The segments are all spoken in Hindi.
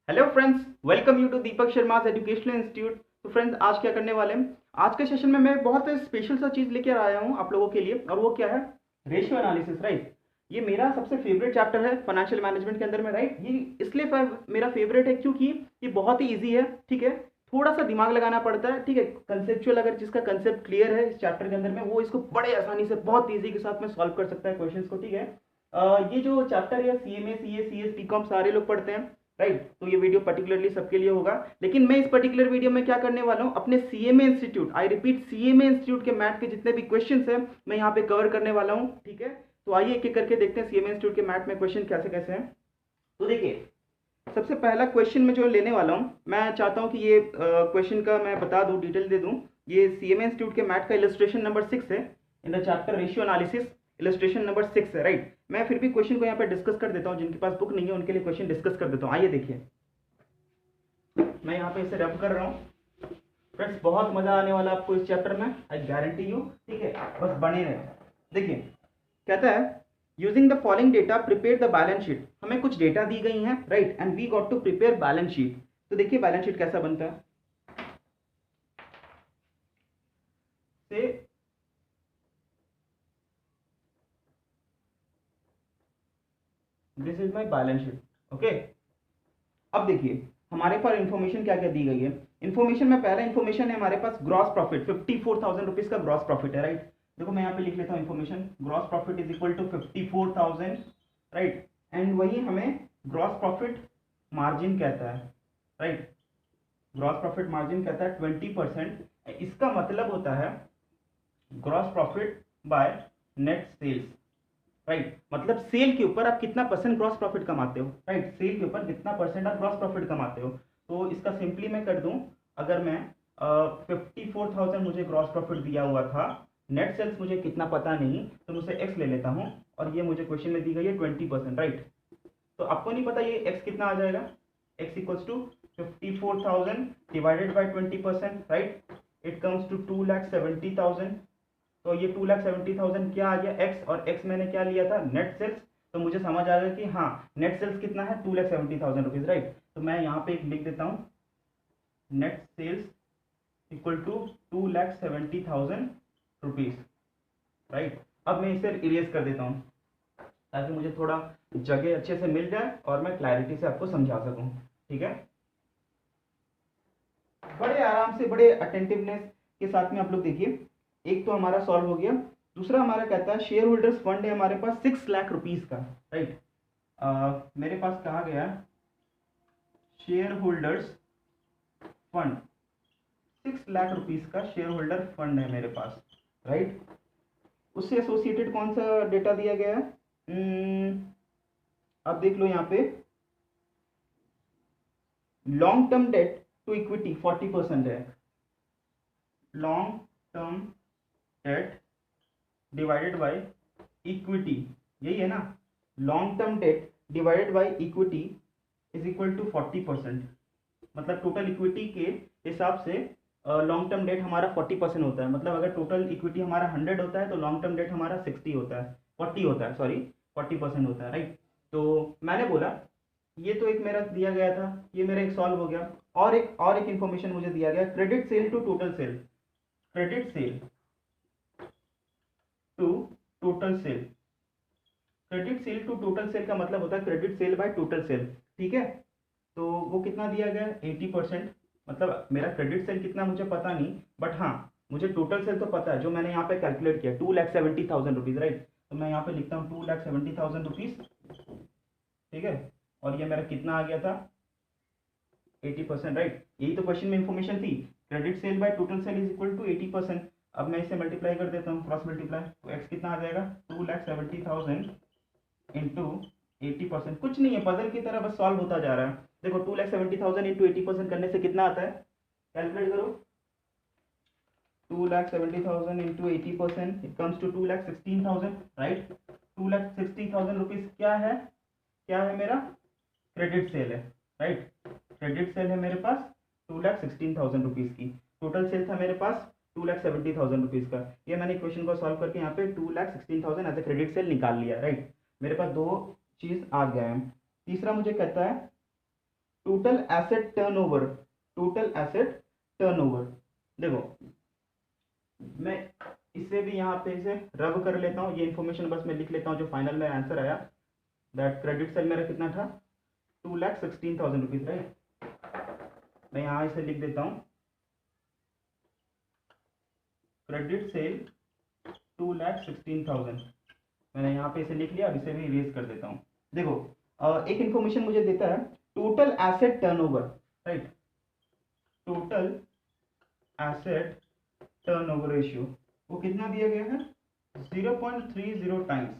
Hello friends, welcome you to Deepak Sharma's educational institute. तो फ्रेंड्स, आज क्या करने वाले हैं? आज के सेशन में मैं बहुत स्पेशल सा चीज़ लेकर आया हूँ आप लोगों के लिए, और वो क्या है? Ratio analysis, right. ये मेरा सबसे फेवरेट चैप्टर है फाइनेंशियल मैनेजमेंट के अंदर में, राइट। ये इसलिए मेरा फेवरेट है क्योंकि ये बहुत ही ईजी है, ठीक है। थोड़ा सा दिमाग लगाना पड़ता है, ठीक है। कंसेप्चुअल, अगर जिसका कंसेप्ट क्लियर है इस चैप्टर के अंदर में, वो इसको बड़े आसानी से बहुत ईजी के साथ में सॉल्व कर सकता है क्वेश्चंस को, ठीक है। ये जो चैप्टर है सीएमए, सीए, सीएस, बीकॉम सारे लोग पढ़ते हैं, राइट। तो ये वीडियो पर्टिकुलरली सबके लिए होगा, लेकिन मैं इस पर्टिकुलर वीडियो में क्या करने वाला हूँ, अपने CMA institute, I repeat CMA institute के मैथ के जितने भी क्वेश्चंस हैं मैं यहाँ पे कवर करने वाला हूँ, ठीक है। तो आइए एक एक करके देखते हैं सीएमए इंस्टीट्यूट के मैथ में क्वेश्चन कैसे कैसे हैं। तो देखिए, सबसे पहला क्वेश्चन में जो लेने वाला हूँ, मैं चाहता हूँ कि ये क्वेश्चन का मैं बता दूँ, डिटेल दे दूँ। ये सीएमए इंस्टीट्यूट के मैथ का इलस्ट्रेशन नंबर 6 है in the chapter ratio analysis. Illustration number 6 है, राइट। मैं फिर भी क्वेश्चन को यहाँ पे डिस्कस कर देता हूँ, जिनके पास बुक नहीं है उनके लिए क्वेश्चन डिस्कस कर देता हूँ। आइए देखिए, मैं यहाँ पे इसे रब कर रहा हूँ। फ्रेंड्स, बहुत मजा आने वाला आपको इस चैप्टर में, आई गारंटी यू, ठीक है। बस बने रहे। देखिए, कहता है using the following data prepare the balance sheet. हमें कुछ डेटा दी गई हैं, right, and we got to prepare balance sheet. तो देखिए बैलेंस शीट कैसा बनता है। Say this is my balance sheet, okay. अब देखिए हमारे पास इंफॉर्मेशन क्या क्या दी गई है। इंफॉर्मेशन में पहला इंफॉर्मेशन है हमारे पास ग्रॉस प्रॉफिट, 54,000 रुपीज का ग्रॉस प्रॉफिट है, राइट। देखो मैं यहाँ पे लिख लेता हूँ information, gross profit is equal to 54,000, right. And वही हमें ग्रॉस प्रॉफिट मार्जिन कहता है, राइट। ग्रॉस प्रॉफिट मार्जिन कहता है 20%। इसका मतलब होता है gross profit by net sales, right. मतलब सेल के ऊपर आप कितना परसेंट ग्रॉस प्रॉफिट कमाते हो, राइट। सेल के ऊपर कितना परसेंट आप ग्रॉस प्रॉफिट कमाते हो। तो इसका सिंपली मैं कर दूं, अगर मैं 54,000 मुझे ग्रॉस प्रॉफिट दिया हुआ था, नेट सेल्स मुझे कितना पता नहीं, तो मैं उसे एक्स ले लेता हूँ, और ये मुझे क्वेश्चन में दी गई है 20%, राइट। तो आपको नहीं पता ये एक्स कितना आ जाएगा। X equals to 54,000 divided by 20%, right. It comes to 2,70,000। तो ये 2,70,000 क्या आ गया, एक्स, और एक्स मैंने क्या लिया था, नेट सेल्स। तो मुझे समझ आ गया कि हाँ, नेट सेल्स कितना है, 2,70,000 रुपीज, राइट। तो मैं यहाँ पे एक लिख देता हूँ, net sales equal to 2,70,000 rupees, right. अब मैं इसे इरेज कर देता हूँ ताकि मुझे थोड़ा जगह अच्छे से मिल जाए और मैं क्लैरिटी से आपको समझा सकूँ, ठीक है। बड़े आराम से, बड़े अटेंटिवनेस के साथ में आप लोग देखिए। एक तो हमारा सॉल्व हो गया। दूसरा हमारा कहता है शेयर होल्डर्स फंड है हमारे पास 6 लाख रुपीज का, राइट। मेरे पास कहा गया share holders fund, 6 lakh rupees का शेयर होल्डर फंड है मेरे पास, राइट। उससे एसोसिएटेड कौन सा डेटा दिया गया है? आप देख लो यहाँ पे, long term debt to equity 40% है। Long term debt divided by equity, यही है ना। Long term debt divided by equity is equal to 40%। मतलब टोटल इक्विटी के हिसाब से लॉन्ग टर्म डेट हमारा 40% होता है। मतलब अगर टोटल इक्विटी हमारा 100 होता है तो लॉन्ग टर्म डेट हमारा 60 होता है, 40 होता है, सॉरी, 40% होता है, राइट। तो मैंने बोला ये तो एक मेरा दिया गया था, ये मेरा एक सॉल्व हो गया। और एक इंफॉर्मेशन मुझे दिया गया, credit sale to total sale, credit sale to total sale. Credit sale to total sale का मतलब होता है credit sale by total sale, ठीक है। तो वो कितना दिया गया है, 80%। मतलब मेरा क्रेडिट सेल कितना मुझे पता नहीं, बट हाँ मुझे टोटल सेल तो पता है, जो मैंने यहाँ पे कैलकुलेट किया 2,70,000 रुपीज़, राइट। तो मैं यहाँ पे लिखता हूँ 2,70,000 रुपीज़, ठीक है। और ये मेरा कितना आ गया था, 80%, राइट। यही तो क्वेश्चन में इंफॉर्मेशन थी, credit sale by total sale is equal to 80%। अब मैं इसे मल्टीप्लाई कर देता हूँ, क्रॉस मल्टीप्लाई, तो एक्स कितना आ जाएगा, 2,70,000 इंटू 80%। कुछ नहीं है, पजल की तरह बस सॉल्व होता जा रहा है। देखो 2,70,000 इंटू 80% करने से कितना आता है, कैलकुलेट करो। 2,70,000 into 80%, it comes to 2,16,000, right. 2,60,000 rupees क्या है मेरा, क्रेडिट सेल है, राइट। क्रेडिट सेल है मेरे पास 2,16,000 रुपीज की। टोटल सेल था मेरे पास 2,70,000 रुपीज का। ये मैंने क्वेश्चन को सॉल्व करके यहाँ पे 2,16,000 एज ए क्रेडिट सेल निकाल लिया, राइट। मेरे पास दो चीज आ गया है। तीसरा मुझे कहता है total asset turnover, total asset turnover. देखो मैं इसे भी यहाँ पे इसे रब कर लेता हूँ, ये इन्फॉर्मेशन बस मैं लिख लेता हूँ जो फाइनल में आंसर आया। दैट क्रेडिट सेल मेरा कितना था, 2,16,000 रुपीज, राइट। मैं यहाँ इसे लिख देता हूँ, क्रेडिट सेल 2,16,000। मैंने यहाँ पे इसे लिख लिया, अब इसे भी इरेज कर देता हूँ। देखो एक इन्फॉर्मेशन मुझे देता है total asset turnover, right. Total asset turnover ratio वो कितना दिया गया है, 0.30 times.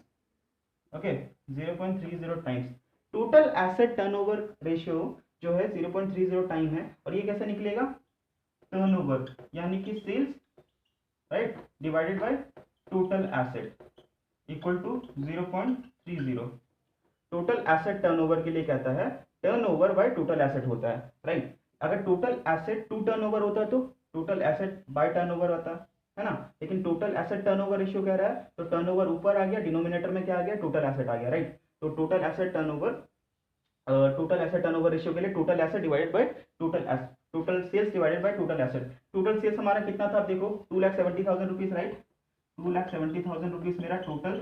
Okay, 0.30 times total asset turnover ratio जो है 0.30 टाइम है। और ये कैसे निकलेगा, टर्नओवर यानी कि sales, right, divided by total asset equal to 0.30। Total asset turnover के लिए कहता है टर्नओवर बाय टोटल एसेट होता है, राइट। अगर टोटल एसेट टू टर्नओवर होता तो टोटल एसेट बाय टर्नओवर होता है ना, लेकिन टोटल एसेट टर्नओवर रेशियो कह रहा है तो टर्नओवर ऊपर आ गया, डिनोमिनेटर में क्या आ गया, टोटल एसेट आ गया, राइट। तो total asset turnover, total asset turnover ratio के लिए total asset divided by total asset, total sales divided by total asset. Total sales हमारा कितना था, आप देखो 2,70,000 रुपीज, राइट। 2,70,000 रुपीज मेरा टोटल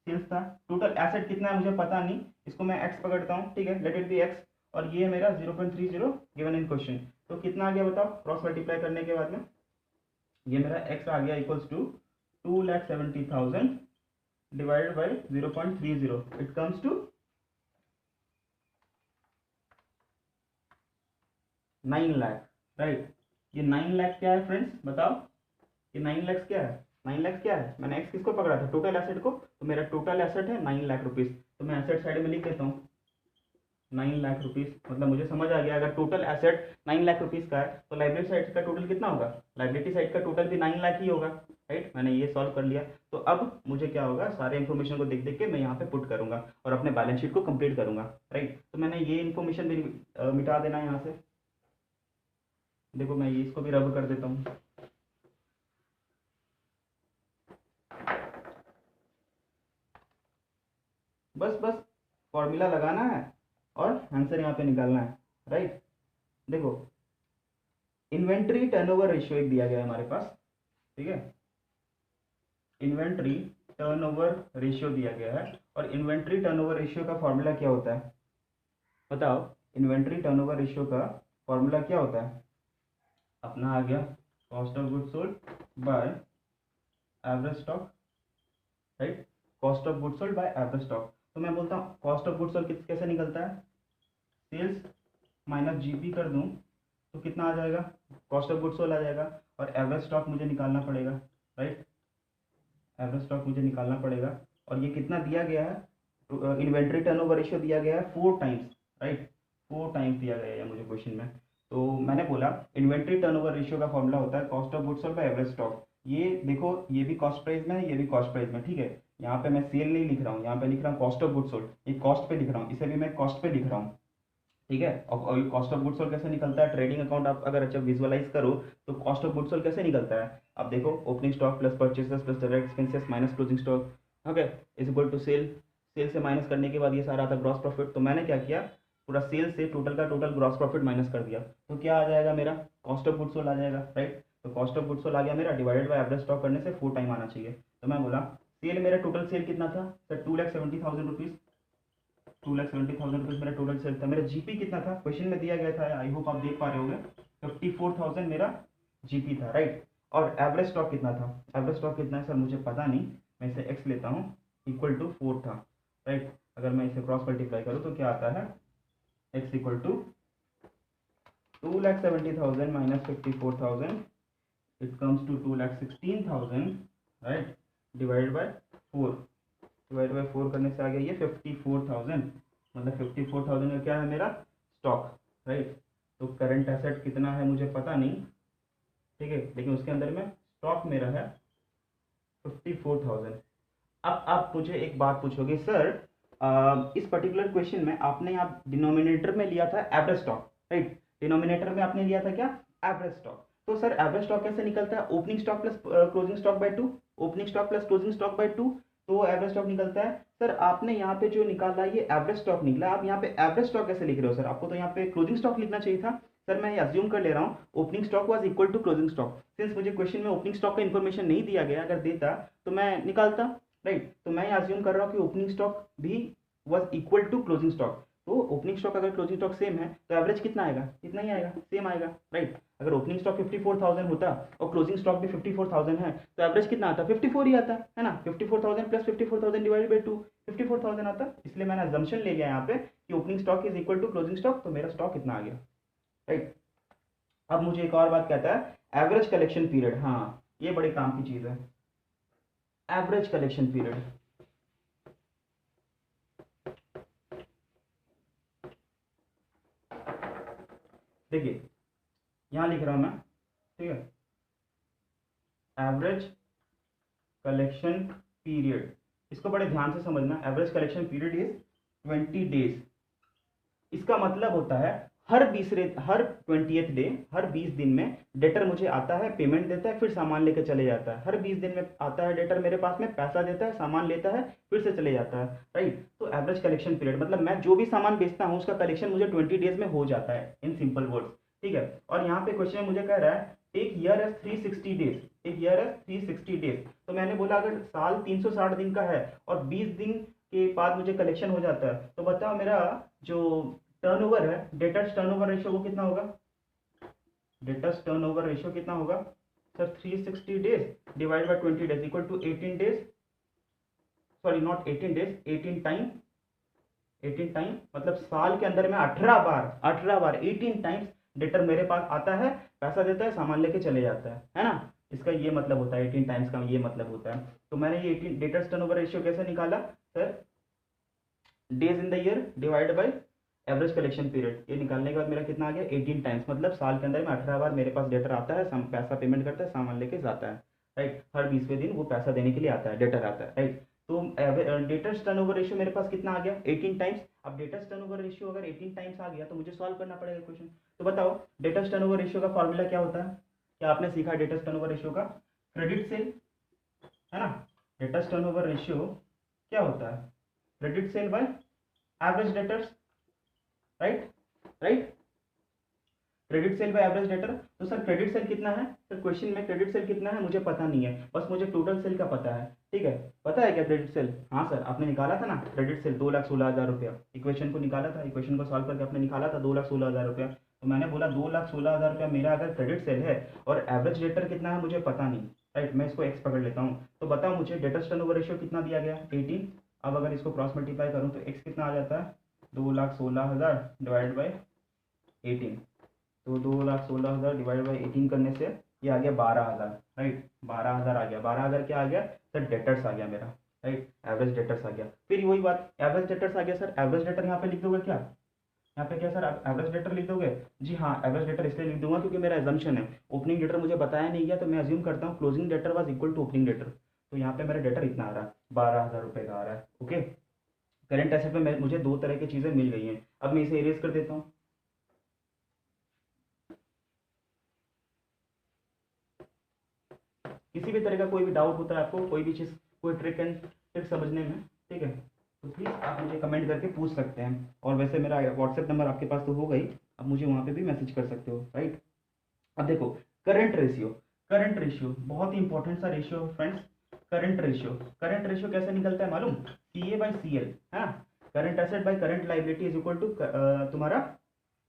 सेल्स था। टोटल एसेट कितना है मुझे पता नहीं, इसको मैं एक्स पकड़ता हूँ, ठीक है, लेट इट बी एक्स। और ये मेरा 0.30 गिवन इन क्वेश्चन, तो कितना आ गया बताओ, क्रॉस मल्टीप्लाई करने के बाद में ये मेरा एक्स आ गया equals to 2,70,000 divided by 0.30, it comes to 9 lakh, right. ये 9 लाख क्या है फ्रेंड्स, बताओ, ये 9 लाख क्या है, 9 लाख क्या है, मैंने एक्स किसको पकड़ा था, टोटल एसेट को, तो मेरा टोटल एसेट है 9 लाख रुपीज। तो मैं एसेट साइड में लिख देता हूँ 9 लाख रुपीज। मतलब मुझे समझ आ गया, अगर टोटल एसेट 9 लाख रुपीज का है तो लाइबिलिटी साइड का टोटल कितना होगा, लाइबिलिटी साइड का टोटल भी 9 लाख ही होगा, राइट। मैंने ये सॉल्व कर लिया। तो अब मुझे क्या होगा, सारे इन्फॉर्मेशन को देख देख के मैं यहाँ पे पुट करूंगा और अपने बैलेंस शीट को कंप्लीट करूंगा, राइट। तो मैंने ये इन्फॉर्मेशन भी मिटा देना है यहाँ से। देखो मैं ये इसको भी रब कर देता हूँ। बस बस फॉर्मूला लगाना है और आंसर यहाँ पे निकालना है, राइट। देखो इन्वेंट्री टर्नओवर रेशियो एक दिया गया है हमारे पास, ठीक है, इन्वेंट्री टर्नओवर रेशियो दिया गया है। और इन्वेंट्री टर्नओवर रेशियो का फॉर्मूला क्या होता है, बताओ, इन्वेंट्री टर्नओवर रेशियो का फॉर्मूला क्या होता है, अपना आ गया cost of goods sold by average stock, right. Cost of goods sold by average stock. तो मैं बोलता हूँ कॉस्ट ऑफ गुड्स सोल्ड कैसे निकलता है, सेल्स माइनस जीपी कर दूं तो कितना आ जाएगा, कॉस्ट ऑफ गुड्स सोल्ड आ जाएगा। और एवरेज स्टॉक मुझे निकालना पड़ेगा, राइट, एवरेज स्टॉक मुझे निकालना पड़ेगा। और ये कितना दिया गया है, इन्वेंट्री टर्नओवर रेशियो दिया गया है 4 टाइम्स, राइट, 4 टाइम्स दिया गया है मुझे क्वेश्चन में। तो मैंने बोला इन्वेंट्री टर्नओवर रेशियो का फॉर्मूला होता है cost of goods sold by average stock. ये देखो ये भी कॉस्ट प्राइस में है, ये भी कॉस्ट प्राइस में, ठीक है। यहाँ पे मैं सेल नहीं लिख रहा हूँ, यहाँ पे लिख रहा हूँ कॉस्ट ऑफ गुड्स सोल्ड, ये कॉस्ट पे लिख रहा हूँ, इसे भी मैं कॉस्ट पे लिख रहा हूँ, ठीक है। और कॉस्ट ऑफ गुड्स सोल्ड कैसे निकलता है, ट्रेडिंग अकाउंट आप अगर अच्छा विजुअलाइज करो तो कॉस्ट ऑफ गुड्स सोल्ड कैसे निकलता है, आप देखो opening stock plus purchases plus direct expenses minus closing stock, okay, is equal to sale. Sale से माइनस करने के बाद ये सारा आता ग्रॉस प्रॉफिट। तो मैंने क्या किया, पूरा सेल से टोटल का टोटल ग्रॉस प्रॉफिट माइनस कर दिया, तो क्या आ जाएगा मेरा, कॉस्ट ऑफ गुड्स सोल्ड आ जाएगा, राइट। तो कॉस्ट ऑफ गुड्स सोल्ड आ गया मेरा, डिवाइडेड बाय एवरेज स्टॉक करने से 4 टाइम आना चाहिए। तो मैं बोला सेल मेरा टोटल सेल कितना था सर, 2,70,000 रुपीज़, 2,70,000 रुपीज़ मेरा टोटल सेल था। मेरा जीपी कितना था, क्वेश्चन में दिया गया था, आई होप आप देख पा रहे होंगे, 54,000 मेरा जीपी था, राइट। और एवरेज स्टॉक कितना था, एवरेज स्टॉक कितना है सर मुझे पता नहीं, मैं इसे एक्स लेता हूँ, इक्वल टू 4 था, राइट। अगर मैं इसे क्रॉस मल्टीप्लाई करूँ तो क्या आता है, X equal to 2,70,000 minus 54,000, it comes to 2,16,000, right, divide by 4, divide by 4 करने से आ गया ये 54,000। मतलब 54,000 का क्या है मेरा स्टॉक, राइट। तो करंट एसेट कितना है मुझे पता नहीं, ठीक है, लेकिन उसके अंदर में स्टॉक मेरा है 54,000। अब आप मुझे एक बात पूछोगे सर, इस पर्टिकुलर क्वेश्चन में आपने आप डिनोमिनेटर में लिया था एवरेज स्टॉक, राइट, डिनोमिनेटर में आपने लिया था क्या, एवरेज स्टॉक। तो सर एवरेज स्टॉक कैसे निकलता है, opening stock plus closing stock by 2, opening stock plus closing stock by 2। तो एवरेज स्टॉक निकलता है। सर आपने यहाँ पे जो निकाला ये एवरेज स्टॉक निकला, आप यहाँ पे एवरेज स्टॉक कैसे लिख रहे हो सर? आपको तो यहाँ पे क्लोजिंग स्टॉक लिखना चाहिए था। सर मैं ये अज्यूम कर ले रहा हूँ opening stock was equal to closing stock. Since मुझे क्वेश्चन में ओपनिंग स्टॉक का इन्फॉर्मेशन नहीं दिया गया, अगर देता तो मैं निकालता, राइट। तो मैं अज्यूम कर रहा हूँ कि ओपनिंग स्टॉक भी was equal to closing stock. तो ओपनिंग स्टॉक अगर क्लोजिंग स्टॉक सेम है तो एवरेज कितना आएगा? इतना ही आएगा, सेम आएगा, राइट। अगर ओपनिंग स्टॉक 54,000 होता और क्लोजिंग स्टॉक भी 54,000 है तो एवरेज कितना आता? 54 ही आता है ना। 54,000 प्लस 54,000 डिवाइड बाई 2, 54,000 आता। इसलिए मैंने अजम्पशन ले लिया यहाँ पे कि opening stock is equal to closing stock, तो मेरा स्टॉक इतना आ गया, राइट। अब मुझे एक और बात कहता है एवरेज कलेक्शन पीरियड। हाँ ये बड़े काम की चीज़ है, एवरेज कलेक्शन पीरियड। देखिए यहाँ लिख रहा हूँ मैं, ठीक है, एवरेज कलेक्शन पीरियड। इसको बड़े ध्यान से समझना। Average collection period is 20 days. इसका मतलब होता है हर 20th डे, हर 20 दिन में डेटर मुझे आता है, पेमेंट देता है, फिर सामान लेकर चले जाता है। हर 20 दिन में आता है डेटर मेरे पास में, पैसा देता है, सामान लेता है, फिर से चले जाता है, राइट। तो एवरेज कलेक्शन पीरियड मतलब मैं जो भी सामान बेचता हूँ उसका कलेक्शन मुझे 20 डेज में हो जाता है, इन सिंपल वर्ड्स, ठीक है। और यहाँ पे क्वेश्चन मुझे कह रहा है एक ईयर एज 360 डेज, एक ईयर एज 360 डेज। तो मैंने बोला अगर साल 360 दिन का है और 20 दिन के बाद मुझे कलेक्शन हो जाता है, तो बताओ मेरा जो टर्नओवर है, डेटर्स टर्नओवर रेशियो, वो कितना होगा? डेटर्स टर्नओवर रेशियो कितना होगा sir? 360 days divide by 20 days equal to 18 days, sorry not 18 days, 18 time, 18 time मतलब साल के अंदर में 18 बार 18 टाइम्स डेटर मेरे पास आता है, पैसा देता है, सामान लेके चले जाता है ना। इसका ये मतलब होता है 18 टाइम्स का ये मतलब होता है। तो मैंने ये 18 डेटर्स टर्नओवर रेशियो कैसे निकाला sir? Days in the year divide by average collection period. ये निकालने के बाद मेरा कितना आ गया? 18 टाइम्स, मतलब साल के अंदर में 18 बार मेरे पास डेटर आता है, पैसा पेमेंट करता है, सामान लेके जाता है, राइट। हर 20वें दिन वो पैसा देने के लिए आता है, डेटर आता है, राइट। तो डेटर्स टर्नओवर रेशियो मेरे पास कितना आ गया? 18 टाइम्स। अब डेटर्स टर्नओवर रेशियो अगर 18 टाइम्स आ गया तो मुझे सॉल्व करना पड़ेगा क्वेश्चन। तो बताओ डेटर्स टर्नओवर रेशियो का फॉर्मूला क्या होता है? क्या आपने सीखा डेटर्स टर्नओवर रेशियो का? क्रेडिट सेल, है ना। डेटर्स टर्नओवर रेशियो क्या होता है? Credit sale by average debtors, right, right. Credit sale by average debtor. तो सर क्रेडिट सेल कितना है? सर क्वेश्चन में क्रेडिट सेल कितना है मुझे पता नहीं है, बस मुझे टोटल सेल का पता है, ठीक है। पता है क्या क्रेडिट सेल? हाँ सर आपने निकाला था ना क्रेडिट सेल 2,16,000 रुपया। इक्वेशन को निकाला था, इक्वेशन को सॉल्व करके आपने निकाला था 2,16,000 रुपया। तो मैंने बोला 2,16,000 रुपया मेरा अगर क्रेडिट सेल है और एवरेज डेटर कितना है मुझे पता नहीं, राइट। मैं इसको एक्स पकड़ लेता हूँ। तो बताओ मुझे डेटर्स टर्नओवर रेशियो कितना दिया गया? 18। अब अगर इसको क्रॉस मल्टीप्लाई करूँ तो एक्स कितना आ जाता है? 2,16,000 डिवाइड बाई 18। तो 2,16,000 डिवाइड बाई 18 करने से ये आ गया 12,000, राइट। 12,000 आ गया। 12,000 क्या आ गया सर? डेटर्स आ गया मेरा, राइट। एवरेज डेटर्स आ गया। फिर वही बात, एवरेज डेटर्स आ गया सर। एवरेज डेटर यहाँ पे लिख दोगे क्या? यहाँ पे क्या सर आप एवरेज डेटर लिख दोगे? जी हाँ, एवरेज डेटर इसलिए लिख दूंगा क्योंकि मेरा एजम्पशन है ओपनिंग डेटर मुझे बताया नहीं गया, तो मैं अज्यूम करता हूँ closing debtor was equal to opening debtor. तो यहाँ पे मेरा डेटर इतना आ रहा है, 12,000 रुपये का आ रहा है, ओके। करेंट एसेट में मुझे दो तरह की चीज़ें मिल गई हैं। अब मैं इसे इरेज कर देता हूँ। किसी भी तरह का कोई भी डाउट होता है आपको, कोई भी चीज़, कोई ट्रिक एंड ट्रिक समझने में, ठीक है, तो प्लीज़ आप मुझे कमेंट करके पूछ सकते हैं। और वैसे मेरा व्हाट्सएप नंबर आपके पास तो होगा ही, आप मुझे वहाँ पे भी मैसेज कर सकते हो, राइट। अब देखो करंट रेशियो, करंट रेशियो बहुत ही इंपॉर्टेंट सा ratio friends. Current ratio, current ratio कैसे निकलता है मालूम? सी ए बाई सी एल, है ना। Current asset by current liability is equal to तुम्हारा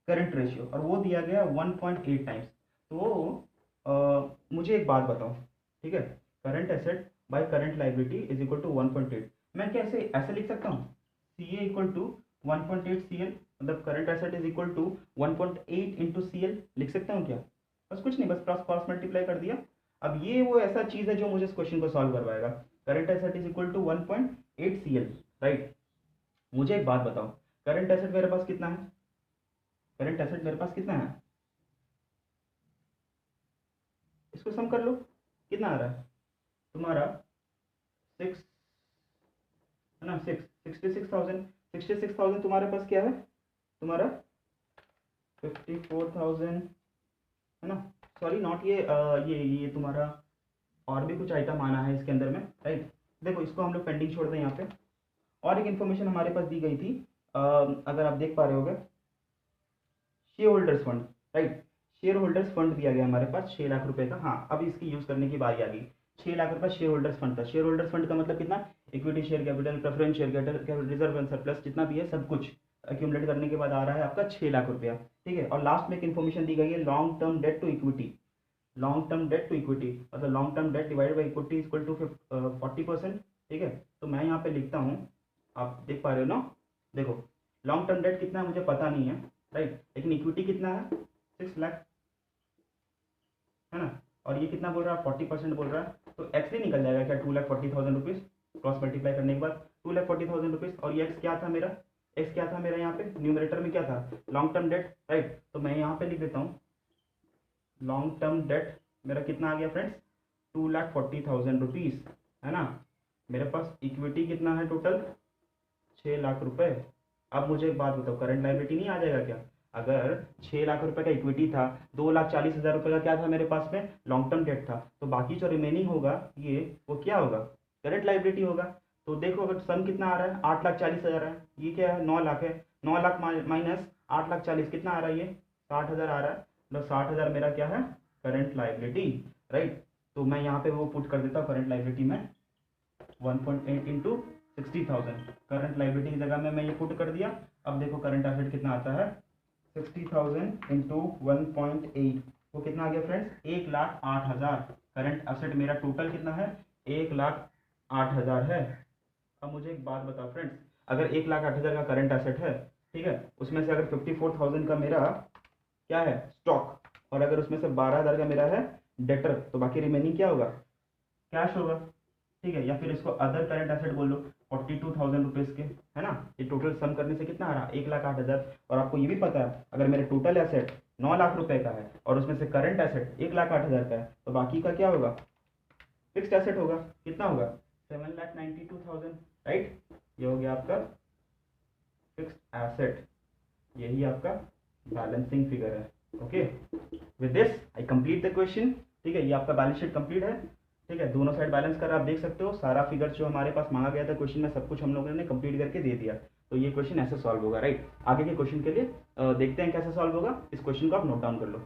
करंट रेशियो, और वो दिया गया 1.8 टाइम्स। तो मुझे एक बात बताओ, ठीक है, current asset by current liability is equal to 1.8। मैं कैसे ऐसे लिख सकता हूँ? C A equal to 1.8 C L, मतलब current asset is equal to 1.8 into C L लिख सकता हूँ क्या? बस कुछ नहीं, बस क्रॉस मल्टीप्लाई कर दिया। अब ये वो ऐसा चीज़ है जो मुझे इस क्वेश्चन को सॉल्व करवाएगा। Current asset is equal to 1.8 C L, right. मुझे एक बात बताओ, करंट एसेट मेरे पास कितना है? करंट एसेट मेरे पास कितना है? इसको सम कर लो, कितना आ रहा है तुम्हारा? 6, है ना, 66,000। 66,000 तुम्हारे पास क्या है? तुम्हारा 54,000, है ना। सॉरी नॉट ये ये तुम्हारा और भी कुछ आइटम आना है इसके अंदर में, राइट। देखो इसको हम लोग पेंडिंग छोड़ दें यहाँ पे। और एक इन्फॉर्मेशन हमारे पास दी गई थी, अगर आप देख पा रहे होगे, share holders fund, right. Share holders fund दिया गया हमारे पास 6 लाख रुपए का। हाँ, अब इसकी यूज़ करने की बारी आ गई। 6 लाख रुपये शेयर होल्डर्स फंड था। शेयर होल्डर्स फंड का मतलब कितना, equity share capital, preference share capital, reserve and surplus, जितना भी है सब कुछ एक्यूमुलेट करने के बाद आ रहा है आपका 6 लाख रुपया। ठीक है, और लास्ट में एक इन्फॉर्मेशन दी गई है, long term debt to equity. Long term debt to equity मतलब long term debt divided by equity equal to 40%। ठीक है, तो मैं यहाँ पे लिखता हूँ, आप देख पा रहे हो ना। देखो लॉन्ग टर्म डेट कितना है मुझे पता नहीं है, राइट, लेकिन इक्विटी कितना है, 6 लाख, है ना। और ये कितना बोल रहा है, 40% बोल रहा है, तो एक्स ही निकल जाएगा क्या, 2,40,000 रुपीज़ क्रॉस मल्टीप्लाई करने के बाद 2,40,000 रुपीज़। और ये एक्स क्या था मेरा, एक्स क्या था मेरा यहाँ पे न्यूमरेटर में क्या था, लॉन्ग टर्म डेट, राइट। तो मैं यहाँ पे लिख देता हूँ, लॉन्ग टर्म डेट मेरा कितना आ गया फ्रेंड्स, 2,40,000 रुपीज़, है ना। मेरे पास इक्विटी कितना है टोटल, 6 लाख रुपए। अब मुझे एक बात बताओ, करंट लायबिलिटी नहीं आ जाएगा क्या। अगर 6 लाख रुपए का इक्विटी था, 2,40,000 रुपये का क्या था मेरे पास में, लॉन्ग टर्म डेट था, तो बाकी जो रिमेनिंग होगा ये वो क्या होगा, करंट लायबिलिटी होगा। तो देखो अगर सम कितना आ रहा है, 8,40,000 है, ये क्या है, 9 लाख है। 9 लाख माइनस 8,40,000 कितना आ रहा है, ये 60,000 आ रहा है। मतलब 60,000 मेरा क्या है, करंट लायबिलिटी, राइट। तो मैं यहाँ पे वो पुट कर देता हूँ करंट लायबिलिटी में 1.8 इंटू 60,000, करंट लायबिलिटी की जगह में मैं ये पुट कर दिया। अब देखो करंट एसेट कितना आता है, 60,000 इंटू 1.8, वो कितना आ गया फ्रेंड्स, 1,08,000। करंट एसेट मेरा टोटल कितना है, 1,08,000 है। अब मुझे एक बात बताओ फ्रेंड्स, अगर 1,08,000 का करंट एसेट है, ठीक है, उसमें से अगर 54,000 का मेरा क्या है, स्टॉक, और अगर उसमें से 12,000 का मेरा है डेटर, तो बाकी रिमेनिंग क्या होगा, कैश होगा। ठीक है, या फिर इसको अदर करंट एसेट बोल लो, 42,000 रुपीज़ के, है ना। ये टोटल सम करने से कितना आ रहा, 1,08,000। और आपको ये भी पता है, अगर मेरे टोटल एसेट 9 लाख रुपए का है और उसमें से करंट एसेट 1,08,000 का है, तो बाकी का क्या होगा, फिक्स्ड एसेट होगा। कितना होगा, 7,92,000, राइट। ये हो गया आपका फिक्स्ड एसेट, यही आपका बैलेंसिंग फिगर है। Okay, with this I complete the question. ठीक है, ये आपका बैलेंस शीट कंप्लीट है। ठीक है, दोनों साइड बैलेंस कर आप देख सकते हो, सारा फिगर जो हमारे पास मांगा गया था क्वेश्चन में सब कुछ हम लोगों ने कंप्लीट करके दे दिया। तो ये क्वेश्चन ऐसे सॉल्व होगा, राइट। आगे के क्वेश्चन के लिए देखते हैं कैसे सॉल्व होगा, इस क्वेश्चन को आप नोट डाउन कर लो।